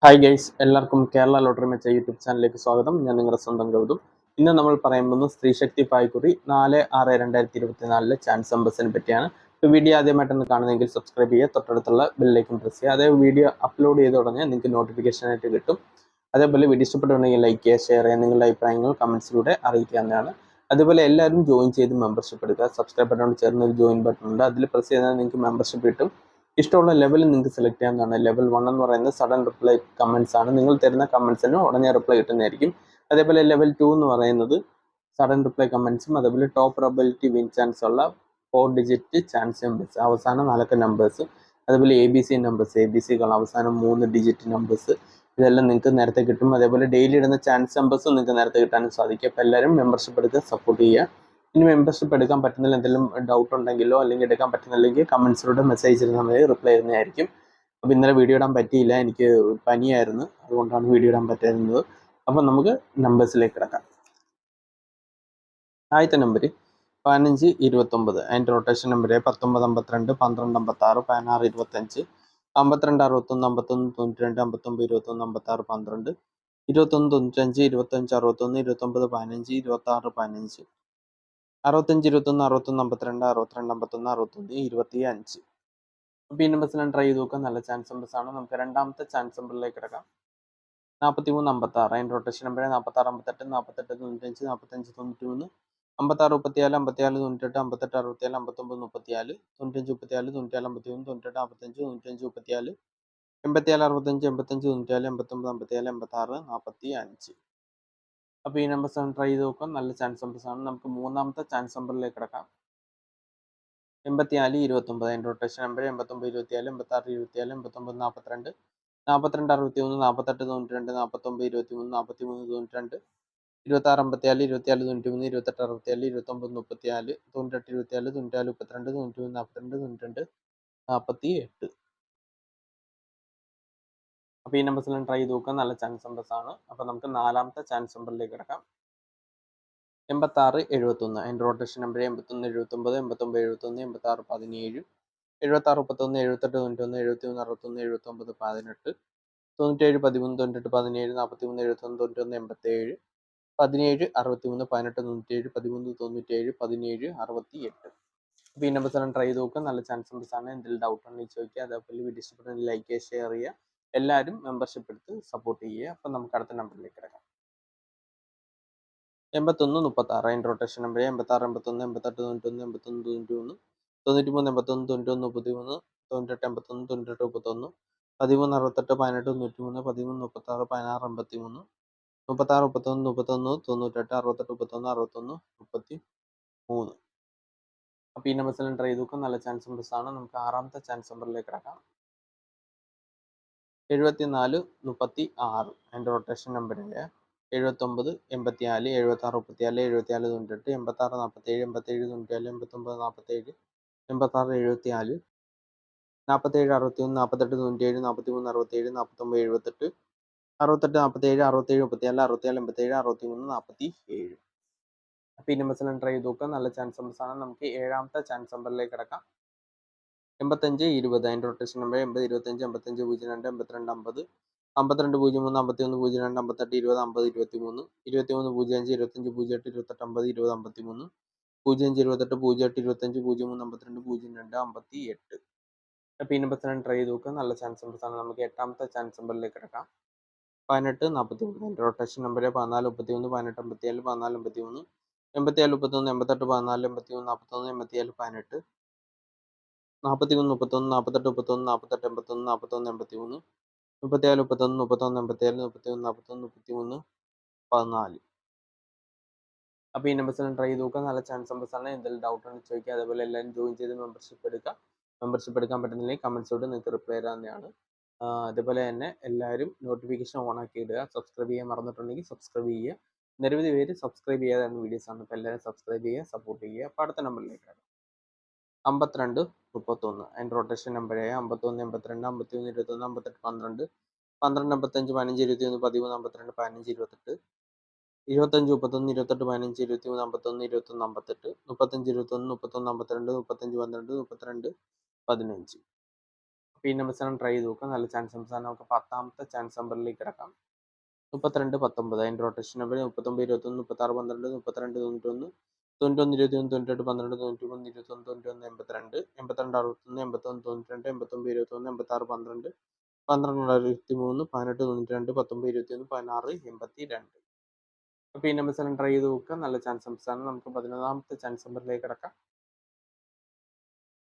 Hi guys, എല്ലാവർക്കും Kerala lottery മെച്ച YouTube ചാനലിലേക്ക് സ്വാഗതം. ഞാൻ നിങ്ങളുടെ സ്വന്തം ഗൗതം. ഇന്ന് നമ്മൾ പറയുന്നത് സ്ത്രീശക്തി പായ്ക്കുറി 4/6/2024 ചാൻസ് നമ്പേഴ്സിനെ പറ്റിയാണ്. ഇപ്പോൾ വീഡിയോ ആദ്യമായിട്ടൊന്ന് കാണുന്നതെങ്കിൽ സബ്സ്ക്രൈബ് ചെയ്യുക, തൊട്ടടുത്തുള്ള ബെല്ലൈക്കൺ പ്രസ് ചെയ്യുക. അതേ വീഡിയോ അപ്ലോഡ് ചെയ്ത ഉടനെ നിങ്ങൾക്ക് നോട്ടിഫിക്കേഷൻ ആയിട്ട് കിട്ടും. അതേപോലെ വീഡിയോ ഇഷ്ടപ്പെട്ടുണ്ടെങ്കിൽ ലൈക്ക് ചെയ്യുക, ഷെയർ ചെയ്യുക, നിങ്ങളുടെ അഭിപ്രായങ്ങൾ കമൻസിലൂടെ അറിയിക്കാവുന്നതാണ്. അതുപോലെ എല്ലാവരും ജോയിൻ ചെയ്ത് മെമ്പർഷിപ്പ് എടുക്കുക. സബ്സ്ക്രൈബ് ബട്ടണോട് ചേർന്ന് ഒരു ജോയിൻ ബട്ടൺ ഉണ്ട്, അതിൽ പ്രസ് ചെയ്താൽ നിങ്ങൾക്ക് മെമ്പർഷിപ്പ് കിട്ടും. ഇഷ്ടമുള്ള ലെവൽ നിങ്ങൾക്ക് സെലക്ട് ചെയ്യാവുന്നതാണ്. ലെവൽ 1 എന്ന് പറയുന്നത് സഡൻ റിപ്ലൈ കമൻസ് ആണ്. നിങ്ങൾ തരുന്ന കമൻസിന് ഉടനെ റിപ്ലൈ കിട്ടുന്നതായിരിക്കും. അതേപോലെ ലെവൽ 2 എന്ന് പറയുന്നത് സഡൻ റിപ്ലൈ കമൻസും അതേപോലെ ടോപ്പ് പ്രോബബിലിറ്റി വിൻ ചാൻസ് ഉള്ള 4 ഡിജിറ്റ് ചാൻസ് നമ്പേഴ്സ്, അവസാനം 4 നമ്പേഴ്സ്, അതേപോലെ ABC നമ്പേഴ്സ്, ABCകൾ അവസാനം 3 ഡിജിറ്റ് നമ്പേഴ്സ്, ഇതെല്ലാം നിങ്ങൾക്ക് നേരത്തെ കിട്ടും. അതേപോലെ ഡെയിലി ഇടുന്ന ചാൻസ് നമ്പേഴ്സും നിങ്ങൾക്ക് നേരത്തെ കിട്ടാനും സാധിക്കും. അപ്പോൾ എല്ലാവരും മെമ്പർഷിപ്പ് എടുത്ത് സപ്പോർട്ട് ചെയ്യുക. ഇനി മെമ്പർഷിപ്പ് എടുക്കാൻ പറ്റുന്നില്ല, എന്തെങ്കിലും ഡൗട്ട് ഉണ്ടെങ്കിലോ അല്ലെങ്കിൽ എടുക്കാൻ പറ്റുന്നില്ലെങ്കിൽ കമൻസിലൂടെ മെസ്സേജ് ഇരുന്നാൽ മതി, റിപ്ലൈ ചെയ്യുന്നതായിരിക്കും. അപ്പോൾ ഇന്നലെ വീഡിയോ ഇടാൻ പറ്റിയില്ല, എനിക്ക് പനിയായിരുന്നു, അതുകൊണ്ടാണ് വീഡിയോ ഇടാൻ പറ്റായിരുന്നത്. അപ്പോൾ നമുക്ക് നമ്പേഴ്സിലേക്ക് കിടക്കാം. ആദ്യത്തെ നമ്പർ 1529, അതിൻ്റെ റൊട്ടേഷൻ നമ്പർ 1952, 1256, 1625, 5261, 51 92, 59 21, 56 12, 21 95, 25 61, 29 15, 26 15, 65 21, 61 52, 62 51, 61 25. അപ്പോൾ ഈ നമ്പേഴ്സിലാണ് ട്രൈ ചെയ്ത് നോക്കുക. നല്ല ചാൻസ് നമ്പേഴ്സ് ആണ്. നമുക്ക് രണ്ടാമത്തെ ചാൻസ് നമ്പറിലേക്ക് കിടക്കാം. 43 56, അതിൻ്റെ റൊട്ടേഷൻ നമ്പർ 46 58, 48 95, 45 93, 56 34, 54 98, 58 67, 59 34, 95 34, 94 51, 98 45, 95 34, 87 65, 85 94, 89 57, 86 45. അപ്പോൾ ഈ നമ്പേഴ്സാണ് ട്രൈ ചെയ്ത് നോക്കാം. നല്ല ചാൻസ് നമ്പേഴ്സ് ആണ്. നമുക്ക് മൂന്നാമത്തെ ചാൻസ് നമ്പറിലേക്ക് കിടക്കാം. 84 29, അതിൻ്റെ റൊട്ടേഷൻ നമ്പർ 89 24, 86 27, 89 42, 42 61, 48 92, 49 23, 43 92, 26 54, 24 93, 28 67, 29 34, 98 24, 94 32, 93 42, 92 48. അപ്പോൾ ഈ നമ്പേഴ്സിലും ട്രൈ ചെയ്ത് നോക്കുക. നല്ല ചാൻസ് നമ്പേഴ്സ് ആണ്. അപ്പോൾ നമുക്ക് നാലാമത്തെ ചാൻസ് നമ്പറിലേക്ക് കിടക്കാം. 86 71, അതിൻ്റെ റൊട്ടേഷൻ നമ്പർ 81 79, 89 71, 86 17, 76 31, 78 91, 73 61, 79 18, 97 13, 98 17, 43 71, 91 87, 17 63 18 97, 13 97, 17 68. അപ്പോൾ ഈ നമ്പേഴ്സെല്ലാം ട്രൈ ചെയ്ത് നോക്കുക. നല്ല ചാൻസ് നമ്പേഴ്സ് ആണ്. എന്തെങ്കിലും ഡൗട്ട് ഉണ്ടെങ്കിൽ ചോദിക്കുക. അതേപോലെ വീഡിയോ ഇഷ്ടപ്പെട്ടെങ്കിൽ ലൈക്ക് ചെയ്യുക, ഷെയർ ചെയ്യുക. എല്ലാവരും മെമ്പർഷിപ്പ് എടുത്ത് സപ്പോർട്ട് ചെയ്യുക. അപ്പോൾ നമുക്ക് അടുത്ത നമ്പറിലേക്ക് കിടക്കാം. 81 36, അതിൻ്റെ റൊട്ടേഷൻ നമ്പർ 86 81, 88 91, 81 93, 93 81 91 33, 98 81, 98 31, 13 68 18 93, 13 36 16 83, 36 31 31, 98 68 31, 61 33. അപ്പോൾ ഈ നമ്പേഴ്സെല്ലാം ട്രൈ ചെയ്ത് നോക്കുക. നല്ല ചാൻസ് നമ്പേഴ്സ് ആണ്. നമുക്ക് ആറാമത്തെ ചാൻസ് നമ്പറിലേക്ക് കിടക്കാം. 74 36, അതിൻ്റെ റൊട്ടേഷൻ നമ്പർ 79 84, 76 34, 74 98, 86 47, 87 94, 89 47, 86 74, 47 61, 48 97, 43 67, 49 78, 68 47, 67 34, 67 87, 63 47. അപ്പോൾ ഈ നമ്പേഴ്സെല്ലാം ട്രൈ ചെയ്ത് നോക്കുക. നല്ല ചാൻസ് നമ്പേഴ്സ് ആണ്. നമുക്ക് ഏഴാമത്തെ ചാൻസ് നമ്പറിലേക്ക് കിടക്കാം. 85 20, അതിൻ്റെ റൊട്ടേഷൻ നമ്പർ 80 25, 55 02, 82 50, 52 03, 51 02, 58 20, 50 23, 23 05, 25 08, 28 50, 20 53, 05 28 08 25, 03 52, 02 58. അപ്പോൾ ഈ നമ്പേഴ്സിലാണ് ട്രൈ ചെയ്ത് നോക്കുക. നല്ല ചാൻസ് നമ്പേഴ്സ് ആണ്. നമുക്ക് എട്ടാമത്തെ ചാൻസ് നമ്പറിലേക്ക് കിടക്കാം. 18 43, അതിൻ്റെ റൊട്ടേഷൻ നമ്പർ 14 31, 18 57, 14 53, 87 31, 88 14, 81 41, 87 18, 41 31, 48 31, 48 81, 41 83, 37 31, 31 87, 31 41, 33 14. അപ്പോൾ ഈ നമ്പേഴ്സിലും ട്രൈ ചെയ്ത് നോക്കുക. നല്ല ചാൻസ് നമ്പേഴ്സ് ആണ്. എന്തെങ്കിലും ഡൗട്ട് ഉണ്ടെങ്കിൽ ചോദിക്കുക. അതേപോലെ എല്ലാവരും ജോയിൻ ചെയ്ത് മെമ്പർഷിപ്പ് എടുക്കുക. മെമ്പർഷിപ്പ് എടുക്കാൻ പറ്റുന്നില്ലെങ്കിൽ കമൻസിലൂടെ നിങ്ങൾക്ക് റിപ്ലൈ തരാവുന്നതാണ്. അതേപോലെ തന്നെ എല്ലാവരും നോട്ടിഫിക്കേഷൻ ഓൺ ആക്കി ഇടുക. സബ്സ്ക്രൈബ് ചെയ്യാൻ മറന്നിട്ടുണ്ടെങ്കിൽ സബ്സ്ക്രൈബ് ചെയ്യുക. നിരവധി പേര് സബ്സ്ക്രൈബ് ചെയ്യാതാണ് വീഡിയോസ് ആണ്. അപ്പോൾ എല്ലാവരും സബ്സ്ക്രൈബ് ചെയ്യുക, സപ്പോർട്ട് ചെയ്യുക. അപ്പോൾ അടുത്ത നമ്പറിലേക്ക് 52 31, അതിൻ്റെ റൊട്ടേഷൻ നമ്പർ 51 82, 51 21, 58 12, 12 55 15 21, 13 52, 15 28, 25 31, 28 15, 23 51, 21 58, 35 21, 31 52, 35 12, 32 15. അപ്പോൾ ഈ നമ്പേഴ്സ് എല്ലാം ട്രൈ ചെയ്ത് നോക്കുക. നല്ല ചാൻസ് നമ്പേഴ്സാണ്. നമുക്ക് 10ാമത്തെ ചാൻസ് നമ്പറിലേക്ക് കിടക്കാം. 32 19 അതിൻ്റെ റൊട്ടേഷൻ നമ്പർ 39 21 36 12 32 91 91 21 98 12 93 21 91 82 82 61 81 92 89 21 86 12 12 23 18 92 19 21 16 82. അപ്പോൾ ഈ നമ്പേഴ്സ് എല്ലാം ട്രൈ ചെയ്ത് നോക്കുക. നല്ല ചാൻസ് നമ്പേഴ്സാണ്. നമുക്ക് 11ാമത്തെ ചാൻസ് നമ്പറിലേക്ക് കിടക്കാം.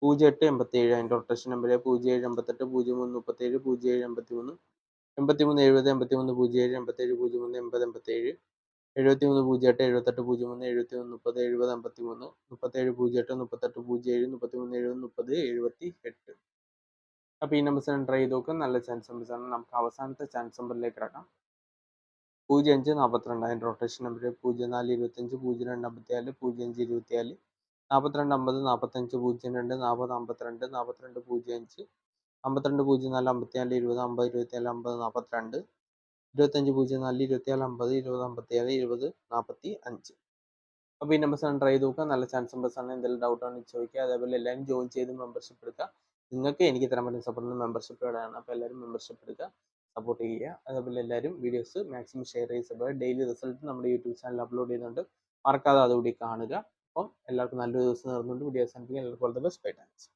08 87 അതിൻ്റെ റൊട്ടേഷൻ നമ്പർ 07 88 03 37 07 83 83 70 83 07 87 03 80 87 73 08 78 03 71 30 70 53 37 08 38 07 33 70 30 78. അപ്പോൾ ഈ നമ്പേഴ്സ് എല്ലാം ട്രൈ ചെയ്ത് നോക്കുക. നല്ല ചാൻസ് നമ്പേഴ്സാണ്. നമുക്ക് അവസാനത്തെ ചാൻസ് നമ്പറിലേക്ക് കിടക്കാം. 05 42 അതിൻ്റെ റൊട്ടേഷൻ നമ്പർ 04 25 02 54 05 24 42 50 45 02 40 52 42 05 52 04 54 20 50 24 50 42 25 04 24 50 20 57 20 45. അപ്പോൾ ഈ നമ്പേഴ്സ് ട്രൈ ചെയ്ത് നോക്കുക. നല്ല ചാൻസ് നമ്പേഴ്സാണ്. എന്തെങ്കിലും ഡൗട്ട് ആണെങ്കിൽ ചോദിക്കുക. അതേപോലെ എല്ലാവരും ജോയിൻ ചെയ്ത് മെമ്പർഷിപ്പ് എടുക്കുക. നിങ്ങൾക്ക് എനിക്ക് തരാൻ പറ്റുന്ന സപ്പോർട്ട് മെമ്പർഷിപ്പ് ഇടാണ്. അപ്പോൾ എല്ലാവരും മെമ്പർഷിപ്പ് എടുക്കുക, സപ്പോർട്ട് ചെയ്യുക. അതേപോലെ എല്ലാവരും വീഡിയോസ് മാക്സിമം ഷെയർ ചെയ്യുക. ഡെയിലി റിസൾട്ട് നമ്മുടെ യൂട്യൂബ് ചാനൽ അപ്ലോഡ് ചെയ്യുന്നുണ്ട്. മറക്കാതെ അതുകൂടി കാണുക. അപ്പം എല്ലാവർക്കും നല്ലൊരു ദിവസം നേർന്നുകൊണ്ട് വീഡിയോ അവസാനിപ്പിക്കുക. എല്ലാവർക്കും all the best. Bye. Thanks.